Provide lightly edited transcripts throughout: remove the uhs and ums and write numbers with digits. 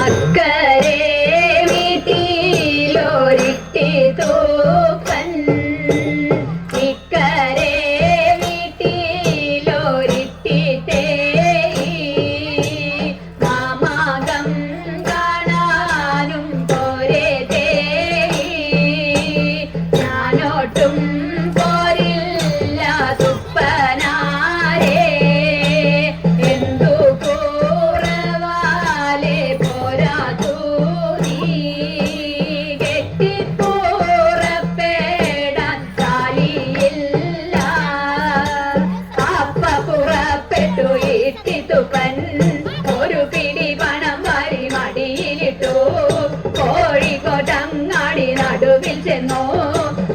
അക്കരെ വീട്ടിലൊരിട്ടി തൂപ്പൻ ഇക്കരെ വീട്ടിലൊരിട്ടി തേയി മാമാകം കാണാനും പോരെ തേയി ഞാനോട്ടും പോരില്ല തുപ്പനാരേ എന്തു കൂറവാലെ പോരാ തൂതി കെട്ടിപ്പുറപ്പെടാൻ കാലിയില്ല അപ്പ പുറപ്പെട്ടു ഇട്ടി തുപ്പൻ ഒരു പിടി പണം വാരി മടിയിലിട്ടു കോഴിക്കോട്ടങ്ങാടി നടുവിൽ ചെന്നു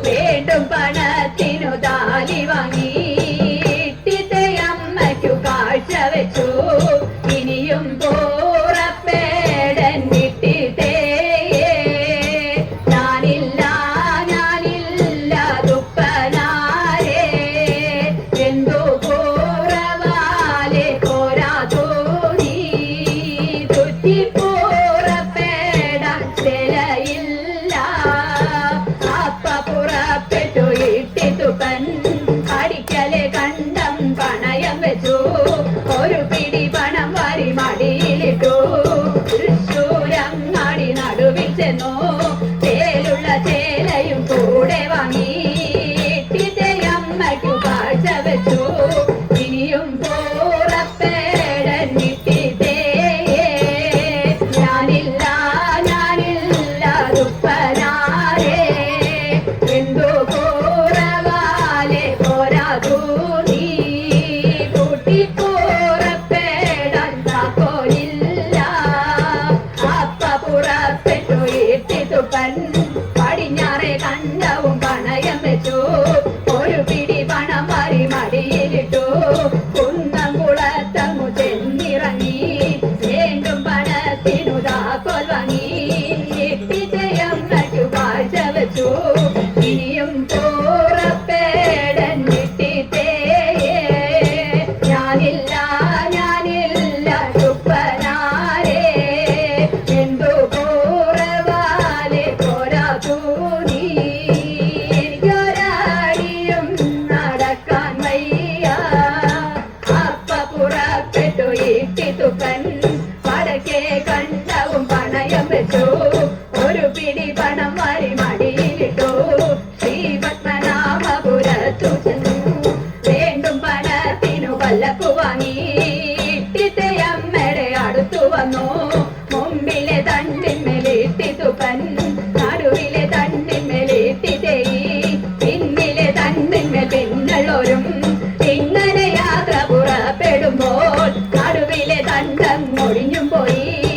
വീണ്ടും പണത്തിനു താലി വാങ്ങി ഇട്ടിത്തയമ്മയ്ക്കു കാഴ്ച വെച്ചു ഇനിയും പുറപ്പെടൻ ഇട്ടിത്തേ ഞാനില്ല ഞാനില്ല തുപ്പനാരേ എന്തു കുറവാലെ പോരാ തോന്നി തുറ്റിപ്പുറപ്പെടാൻ സ്ഥലയില്ല അപ്പ പുറപ്പെട്ടു ഇട്ടി തുപ്പൻ അടിക്കലെ കണ്ടം പണയം വെച്ചു ഒരു പിടി പണം വാരി മടിയിലിട്ടു തൃശ്ശൂരങ്ങാടി നടുവിൽ ചെന്നു തേലുള്ള ചേലയും കൂടെ വാങ്ങി ഇട്ടിത്തയമ്മയ്ക്കു കാഴ്ച വെച്ചു ഇനിയും പുറപ്പെടൻ ഇട്ടിത്തേ ഞാനില്ല ഞാനില്ല തുപ്പനാരേ എന്തു കുറവാലെ പോരാ തൂന്നി കൂട്ടിപ്പുറപ്പെടാൻ താക്കോലില്ല അപ്പ പുറപ്പെട്ടു ഇട്ടി തുപ്പൻ പടിഞ്ഞാറെ കണ്ടവും പണയം വെച്ചു ഒരു പിടി പണം വാരി മടിയിലിട്ടു കുന്നം കുളത്തങ്ങു ചെന്നിറങ്ങി വീണ്ടും പണത്തിനു താക്കോൽ വാങ്ങി ഇട്ടിത്തയമ്മയ്ക്കു കാഴ്ച വെച്ചു ഇനിയും പുറപ്പെടൻ ഇട്ടിത്തേ ഞാനില്ല ഞാനില്ല തുപ്പനാരേ എന്തു കുറവാലെ പോരാ തൂന്നി എനിക്കൊരാടിയും നടക്കാൻ വയ്യ അപ്പ പുറപ്പെട്ടു ഇട്ടി തുപ്പൻ വടക്കേ കണ്ടവും പണയം വെച്ചു ഒരു പിടി പണം വാരി മടിയിലിട്ടു ശ്രീപത്മനാഭപുരത്തു ചെന്നു വീണ്ടും പണത്തിനു പല്ലക്കു വാങ്ങി ഇട്ടിത്തയമ്മയുടെ അടുത്തു വന്നു മുമ്പിലെ തണ്ടിന്മേലിട്ടി തുപ്പൻ നടുവിലെ തണ്ടിന്മേലിട്ടി തേയി പിന്നിലെ തണ്ടിന്മേൽ പിന്നുള്ളോരും ഇങ്ങനെ യാത്ര പുറപ്പെടുമ്പോൾ നടുവിലെ തണ്ടം ഒഴിഞ്ഞും പോയി